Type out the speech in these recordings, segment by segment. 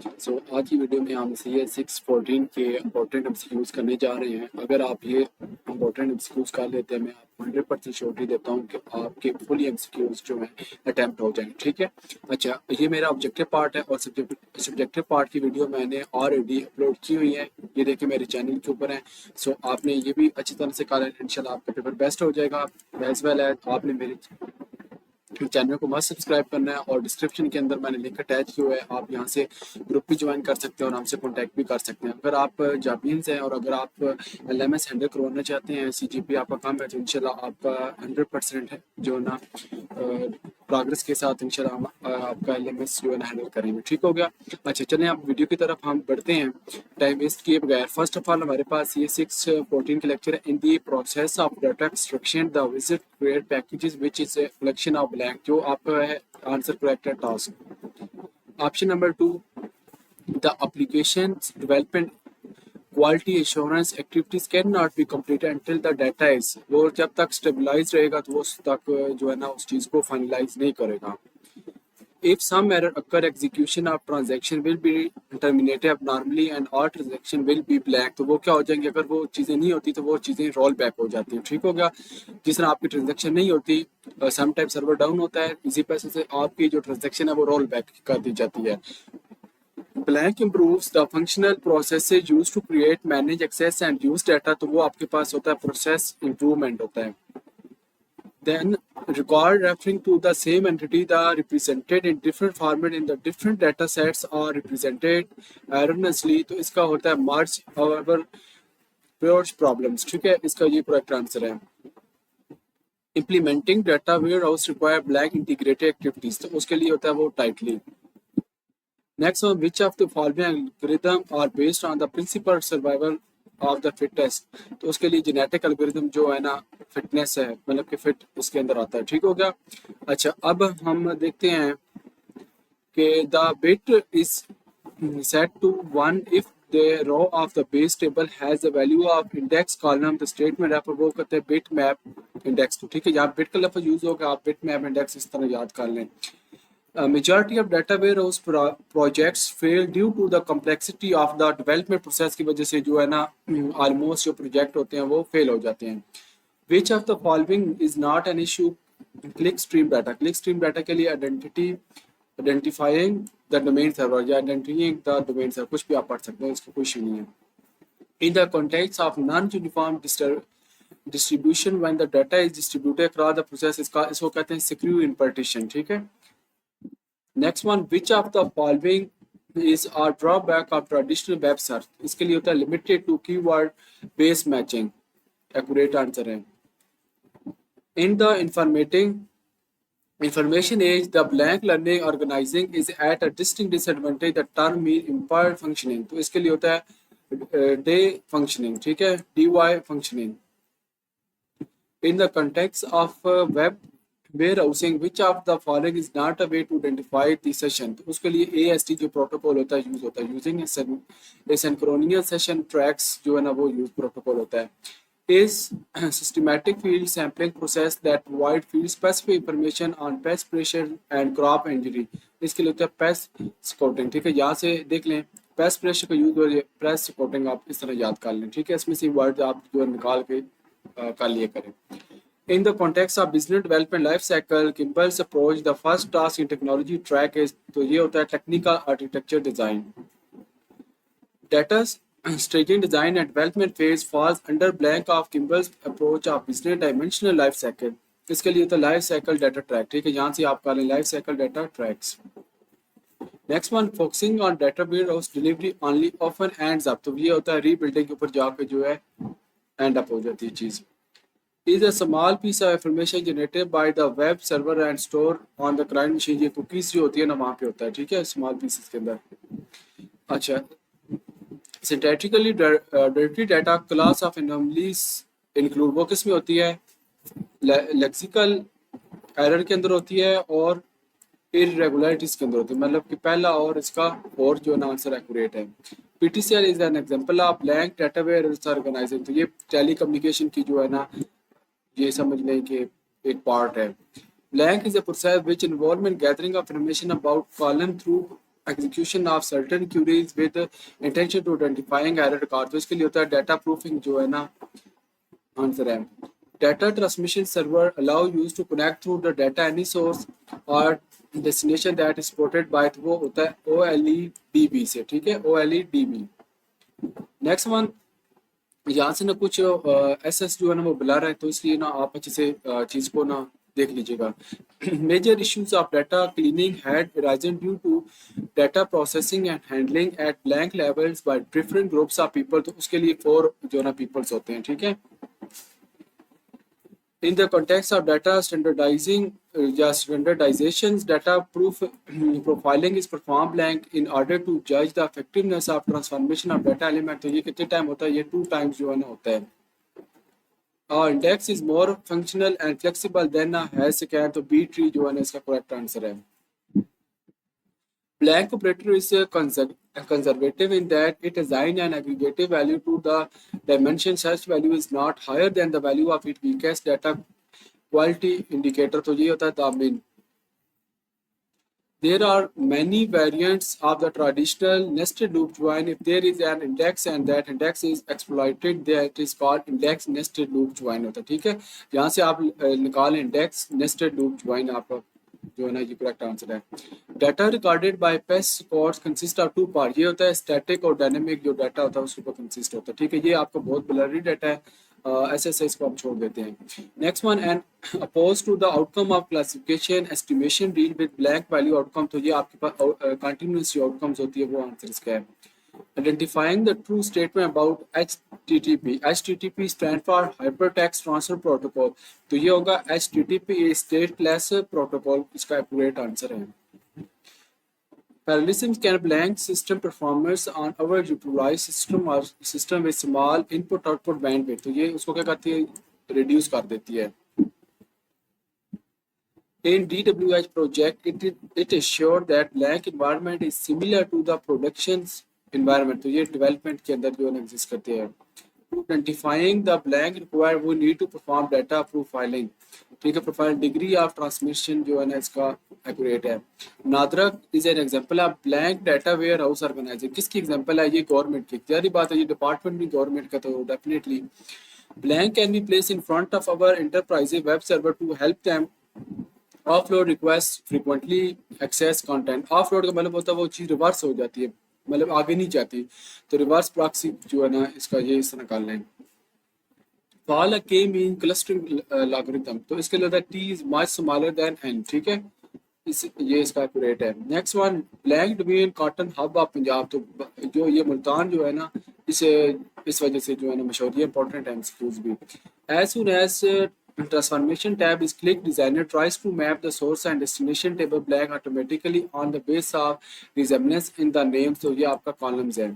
आज की वीडियो में हम सी एस 614 के इम्पोर्टेंट एमसीक्यूज करने जा रहे हैं। अगर आप ये इम्पोर्टेंट एमसीक्यूज कर लेते हैं, मैं आपको 100% श्योरिटी देता हूँ कि आपके फुल एमसीक्यूज जो हैं अटैम्प्ट हो जाएंगे। ठीक है। अच्छा, ये मेरा ऑब्जेक्टिव पार्ट है और सब्जेक्टिव पार्ट की वीडियो मैंने ऑलरेडी अपलोड की हुई है। ये देखिए मेरे चैनल के ऊपर है। आपने ये भी अच्छी तरह से कर लें, इंशाल्लाह आपका पेपर बेस्ट हो जाएगा। एज वेल एज आपने मेरे चैनल को मस्त सब्सक्राइब करना है और डिस्क्रिप्शन के अंदर मैंने लिंक अटैच किया हुआ है। आप यहाँ से ग्रुप भी ज्वाइन कर सकते हैं और हमसे कांटेक्ट भी कर सकते हैं। अगर आप जापानीज हैं और अगर आप LMS हैंडल करवाना चाहते हैं, CGP आपका कम है, तो इंशाल्लाह आपका 100% है जो ना प्रोग्रेस के साथ इंशाल्लाह हम आपका LMS जो है ना हैंडल करेंगे। ठीक हो गया। अच्छा, चलें आप वीडियो की तरफ हम बढ़ते हैं टाइम वेस्ट किए बगैर। फर्स्ट ऑफ ऑल हमारे पास ये 614 का लेक्चर है। In the process of data extraction the visit create packages which is a collection of blank, जो आपका है आंसर करेक्ट है task. Option number 2, the application development quality assurance activities can not be completed until the data is, वो जब तक stabilise रहेगा तो वो उस तक जो है ना उस चीज़ को फाइनलाइज नहीं करेगा। If some error occur, execution of transaction will be terminated abnormally and all transaction will be blank। तो वो क्या हो जाएंगे, अगर वो चीज़ें नहीं होती तो वो चीज़ें रोल बैक हो जाती हैं। ठीक हो गया। जिस तरह आपकी ट्रांजेक्शन नहीं होती, सम टाइम सर्वर डाउन होता है, इसी पैसे से आपकी जो ट्रांजेक्शन है वो रोल बैक कर दी जाती है। Blank improves the functional processes used to create, manage, access and use data। तो वो आपके पास होता है प्रोसेस इम्प्रूवमेंट होता है। Then record referring to the same entity that represented in different format in the different data sets are represented erroneously। तो इसका होता है merge however pure problems। ठीक है, इसका ये करेक्ट आंसर है। Implementing data warehouse require blank integrated activities, तो उसके लिए होता है वो tightly। Next one, which of the following algorithm are based on the principle survival of the fitness, तो उसके लिए जेनेटिक एल्गोरिथम जो है ना फिटनेस है, मतलब कि फिट उसके अंदर आता है। ठीक हो गया। अच्छा, अब हम देखते हैं कि the bit is set to 1 if the row of the base table has the value of index column, the statement है वो कहते हैं बिट मैप इंडेक्स। तो ठीक है, यहाँ बिट का लफ्ज यूज होगा, आप बिट मैप इंडेक्स इस तरह याद कर लें। Majority of data warehouse projects fail due to the complexity of the development process की वजह से जो है ना almost जो प्रोजेक्ट होते हैं वो फेल हो जाते हैं। Which of the following is not an issue? Clickstream data। Clickstream data के लिए identifying the domain server या identifying the domain server, कुछ भी आप पढ़ सकते हैं, इसका कोई इशू नहीं है। In the context of non-uniform distribution when the data is distributed across the process, इसको कहते हैं secure in partition। ठीक है। Next one, which of the following is a drawback of traditional web search, इसके लिए होता है limited to keyword based matching, accurate answer है। In the information age the blank learning organizing is at a distinct disadvantage, the term mean impaired functioning, तो इसके लिए होता है डे फंक्शनिंग। ठीक है, DY functioning. In the context of web warehousing which of the following is not a way to identify the session, तो उसके लिए AST जो प्रोटोकॉल होता है यूज होता है। यूजिंग asynchronous session tracks जो है ना वो यूज प्रोटोकॉल होता है। is systematic field sampling process that provide field specific information on pest pressure and crop injury, इसके लिए होता है pest scouting। ठीक है, यहाँ से देख लें pest pressure का यूज हो रहा है, pest scouting आप इस तरह याद कर लें। ठीक है, इसमें से वर्ड आप जो निकाल के कर लिए करें। In the context of business development life cycle, Kimball's approach, the first task in technology track is, तो ये होता है technical architecture design। Data staging design and development phase falls under blank of Kimball's approach of business dimensional life cycle, इसके लिए होता है life cycle data track। ठीक है, यहाँ से आप कर लें life cycle data tracks। Next one, focusing on data warehouse delivery only often ends up, तो ये होता है rebuilding के ऊपर जाके जो है end up हो जाती है चीज़। is a small piece of information generated by the web server and stored on the client machine, ये कुकीज जो होती है ना वहाँ पे होता है। ठीक है, स्मॉल पीसेस के अंदर। अच्छा, synthetically directory data class of anomalies include, वो किस में होती है, लेक्सिकल एरर के अंदर होती है और इरेगुलरिटीज के अंदर होती है, मतलब कि पहला और इसका और जो है ना आंसर एक्यूरेट है। PTCL is an example of blank data ware organising, तो ये टेली कम्युनिकेशन की जो है ना ये समझ लें कि एक पार्ट है। Blank is a process which involves in gathering of information about column through execution of certain queries with intention to identifying error record, तो इसके लिए होता है डाटा प्रूफिंग जो है ना आंसर है। Data transmission server allow use to connect through the data any source और destination that is supported by, तो वो होता है OLEDB से, ठीक है, OLEDB। नेक्स्ट वन, यहाँ से ना कुछ SS जो है ना वो ब्लर है, तो इसलिए ना आप अच्छे से चीज़ को ना देख लीजिएगा। Major issues of data cleaning had arisen due to data processing and handling at blank levels by different groups of people, तो उसके लिए 4 जो है ना पीपल्स होते हैं, ठीक है। In the context of data standardizing, standardizations, data proof profiling is performed blank in order to judge the effectiveness of transformation of data element। तो ये कितने टाइम होता है, ये 2 टाइम्स जो है ना होता है। और index is more functional and flexible than a hash scan, तो B tree जो है ना इसका करेक्ट आंसर है। Blank operator is conservative in that it assigns an aggregative value to the dimension. Such value is not higher than the value of its weakest data quality indicator, तो ये होता है दामिन। There are many variants of the traditional nested loop join. If there is an index and that index is exploited, that is called index nested loop join होता है, ठीक है। यहाँ से आप निकालें index nested loop join, आपका जो है ना ये करेक्ट आंसर है। Data recorded by paste records consist of 2 part, ये होता है स्टैटिक और डायनेमिक जो डाटा होता है उसके ऊपर कंसिस्ट होता है, ठीक है। ये आपका बहुत ब्लरी डाटा है, ऐसे इसको हम छोड़ देते हैं। Next one, and oppose to the outcome of classification estimation deal with blank value outcome, तो ये आपके पास कंटिन्यूस जो आउटकम्स होती है वो आंसर इसका है। Identifying the true statement about HTTP. HTTP stand for Hypertext Transfer Protocol, तो ये होगा HTTP stateless protocol, इसका एक्यूरेट आंसर है। Parallelism can blank system performance on our utilized system or system with small input output bandwidth, तो ये उसको क्या करती है, रिड्यूस कर देती है। In DWH project, it is sure that blank environment is similar to the production's environment, तो ये डेवलपमेंट के अंदर जो है एग्जिस्ट करते हैं। Identifying the blank required, we need to perform data profiling, ठीक है। प्रोफाइल डिग्री ऑफ ट्रांसमिशन जो है ना इसका एक्यूरेट है। NADRA is an example of blank data warehouse organising, किसकी एग्जांपल है, ये गवर्नमेंट की, जारी बात है ये डिपार्टमेंट भी गवर्नमेंट का, तो definitely blank can be placed in front of our enterprise web server to help them offload requests frequently access content। offload का मतलब होता है वो चीज़ रिवर्स हो जाती है, मतलब आगे नहीं जाती, तो रिवर्स प्रॉक्सी जो है ना इसका ये इस तरह निकाल लें। फॉल के मीन क्लस्टरिंग लॉगरिथम, तो इसके लिए होता है t is much smaller than n, ठीक है, इस ये इसका एक्यूरेट है। Next one, blank domain cotton hub of Punjab, तो जो ये मुल्तान जो है ना इसे इस वजह से जो है ना मशहूर, ये इंपॉर्टेंट है एमसीक्यूज भी। As soon as transformation tab is clicked, designer tries to map the source and destination table blank automatically on the basis of resemblance in the name, तो ये आपका कॉलम्स है।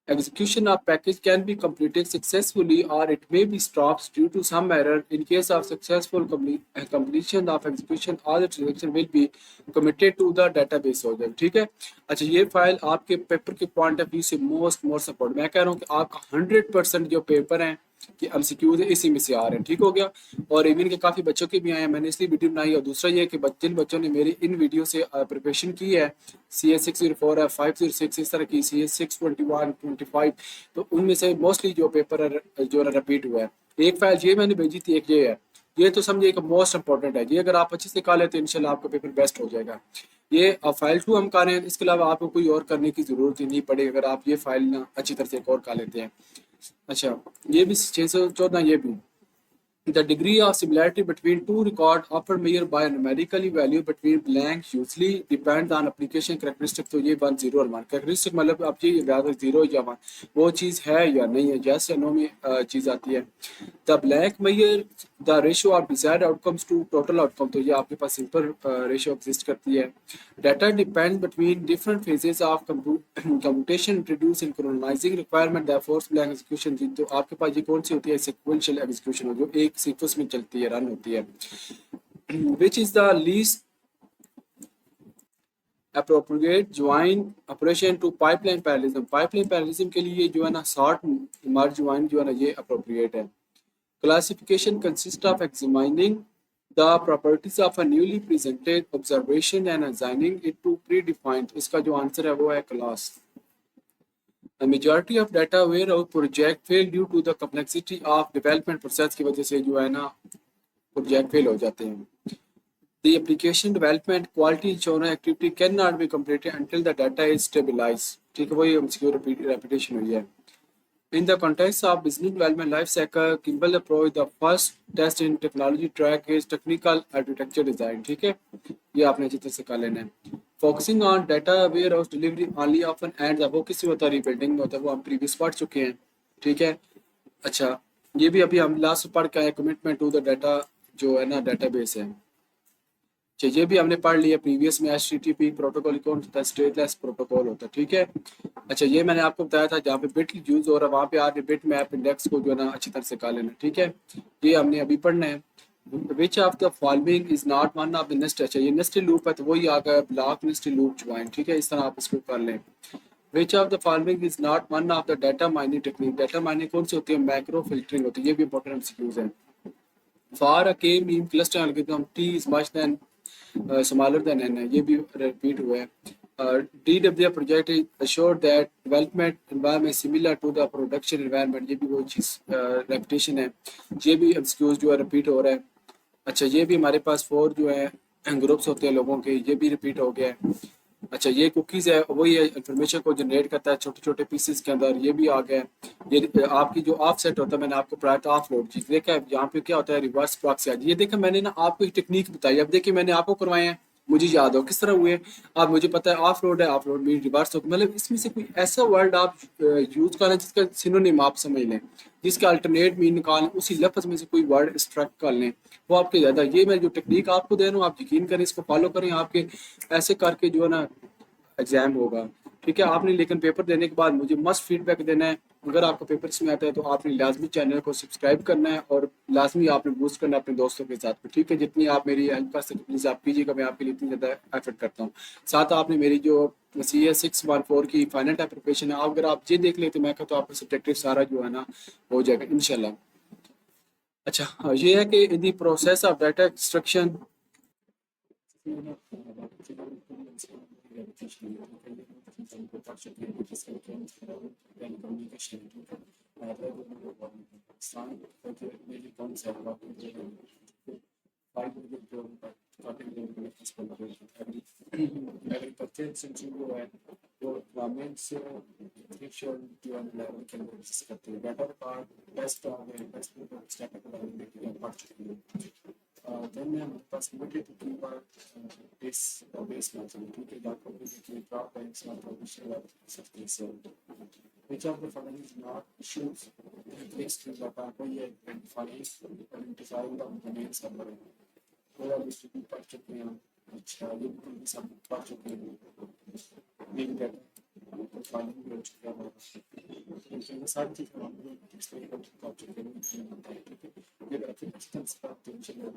Execution of package can be completed successfully or it may be stopped due to some error. In case of successful completion of execution, all the transaction will be committed to the database हो जाए, ठीक है। अच्छा, ये file आपके paper के point of view से most support, मैं कह रहा हूँ कि आपका 100% जो पेपर हैं कि एमसीक्यूज इसी में से आ रहे हैं, ठीक हो गया। और इवन के काफ़ी बच्चों के भी आए हैं, मैंने इसलिए वीडियो बनाई। और दूसरा ये कि जिन बच्चों ने मेरी इन वीडियो से प्रिपरेशन की है, CA604 है, 506 इस तरह की, CA621 25, तो उनमें से मोस्टली जो पेपर जो है रिपीट हुआ है। एक फाइल ये मैंने भेजी थी, एक ये है, ये तो समझिए कि मोस्ट इंपॉर्टेंट है, ये अगर आप अच्छे से कर लेते हैं इंशाल्लाह आपका पेपर बेस्ट हो जाएगा। ये फाइल 2 हम कर रहे हैं, इसके अलावा आपको कोई और करने की ज़रूरत ही नहीं पड़ेगी अगर आप ये फाइल ना अच्छी तरह से एक और कर लेते हैं। अच्छा, ये भी 614, ये भी the degree of similarity between two records often measured by a numerically value between blank usually depends on application characteristic, तो ये 1 0 और 1 characteristic मतलब आप ये याद है 0 या 1 वो चीज़ है या नहीं है, yes या no में चीज़ आती है। the blank measure the ratio of desired outcomes to total outcome, तो ये आपके पास सिंपल रेशियो एग्जिस्ट करती है। data depends between different phases of computation introduced in chronizing requirement therefore blank execution, तो आपके पास ये कौन सी होती है, sequential execution, जो एक सीक्वेंस में चलती है, रन होती है। Which is the least appropriate join operation to pipeline parallelism, pipeline parallelism के लिए जो है ना sort merge join जो है ना ये appropriate है। Classification consists of examining the properties of a newly presented observation and assigning it to predefined, इसका जो आंसर है वो है class. A majority of data warehouse project fail due to the complexity of development process की वजह से जो है ना प्रोजेक्ट फेल हो जाते हैं। The application development quality assurance activity cannot be completed until the data is stabilized। ठीक है, वही MCQ repetition हुई है। In the context of business development life cycle, Kimball approach the first test in technology track is technical architecture design। ठीक है, ये आपने अच्छी तरह से कर लेना है। Focusing on data warehouse delivery only often ends up, वो किसी होता है rebuilding में होता है, वो हम प्रीवियस पढ़ चुके हैं। ठीक है, अच्छा ये भी अभी हम लास्ट पढ़ के आए, कमिटमेंट टू द डाटा जो है ना डाटाबेस है। ये भी हमने पढ़ लिया प्रीवियस में। HTTP प्रोटोकॉल कौन होता है? स्टेटलेस प्रोटोकॉल होता है। ठीक है, अच्छा ये मैंने आपको बताया था जहाँ पे बिट यूज हो रहा है वहाँ पे आपने बिट मैप इंडेक्स को जो है ना अच्छी तरह से कर लेना। ठीक है, ये हमने अभी पढ़ना है। विच of the following is not one of the nest, अच्छा ये नेस्टेड लूप है तो वही आ गया ब्लॉक नेस्टेड लूप ज्वाइन। ठीक है, इस तरह आप इसको कर लें। विच of the following is not one of the data mining technique, data mining कौन सी होती है? मैक्रो फिल्टरिंग होती है। ये भी इंपॉर्टेंट एमसीक्यूज है। For a k mean cluster algorithm t is much than smaller than n है, ये भी रिपीट हुआ है। DWA project is assured that development environment similar to the production environment, ये भी वो चीज़ रेपिटेशन है। ये भी एक्सक्यूज जो है रिपीट हो रहा है। अच्छा ये भी हमारे पास 4 जो है ग्रुप्स होते हैं लोगों के, ये भी रिपीट हो गया है। अच्छा ये कुकीज़ है, वही है इन्फॉर्मेशन को जनरेट करता है छोटे छोटे पीसेस के अंदर, ये भी आ गया है। ये आपकी जो ऑफ सेट होता है, मैंने आपको पढ़ाया था ऑफ लोड चीज़, देखा है यहाँ पे क्या होता है? Reverse proxy. ये देखा मैंने ना आपको एक टेक्निक बताई, अब देखिए मैंने आपको करवाए हैं, मुझे याद हो किस तरह हुए। अब मुझे पता है ऑफ रोड है, ऑफ रोड में रिवर्स हो, मतलब इसमें से कोई ऐसा वर्ड आप यूज करें जिसका सिनोनिम आप समझ लें, जिसका अल्टरनेट मीन निकालें, उसी लफ्ज में से कोई वर्ड एक्सट्रैक्ट कर लें, वो आपके ज़्यादा। ये मैं जो टेक्निक आपको दे रहा हूँ आप यकीन करें, इसको फॉलो करें, आपके ऐसे करके जो है ना एग्जाम होगा। ठीक है, आपने लेकिन पेपर देने के बाद मुझे मस्ट फीडबैक देना है। अगर आपका पेपर इसमें आता है तो आपने लाजमी चैनल को सब्सक्राइब करना है और लाजमी आपने बूस्ट करना है अपने दोस्तों के साथ में। ठीक है, जितनी आप मेरी हेल्प कर सकते प्लीज़ आप कीजिएगा, मैं आपके लिए इतनी ज़्यादा एफर्ट करता हूँ। साथ आपने मेरी जो CS 614 की फाइनल टाइप प्रिपरेशन है, अगर आप ये देख लेते मैं कहता तो आपका सब्जेक्टिव सारा जो है ना हो जाएगा इंशाल्लाह। अच्छा ये है कि in the process of data extraction agriculture section जो है वो गवर्नमेंट से जो है लेवल के अंदर डिस्कस करते हैं। Better part best of best startup development की पढ़ चुकी हूँ। then हमारे पास limited keyword base base matching. ठीक है, आपको देखिए ड्रॉप बैंक्स और प्रोविजन वाले सकते हैं। which of the following is not issues next to the कोई identify the domain server है, पूरा लिस्ट भी पढ़ चुके हैं। अच्छा ये भी सब पढ़ चुके हैं। बिग डाटा प्रोफाइलिंग भी हो चुका है, लेकिन सारी चीज़ें हम लोग पिछले पढ़ चुके हैं। ठीक है, ये एप्लीकेशन का टेंशन है।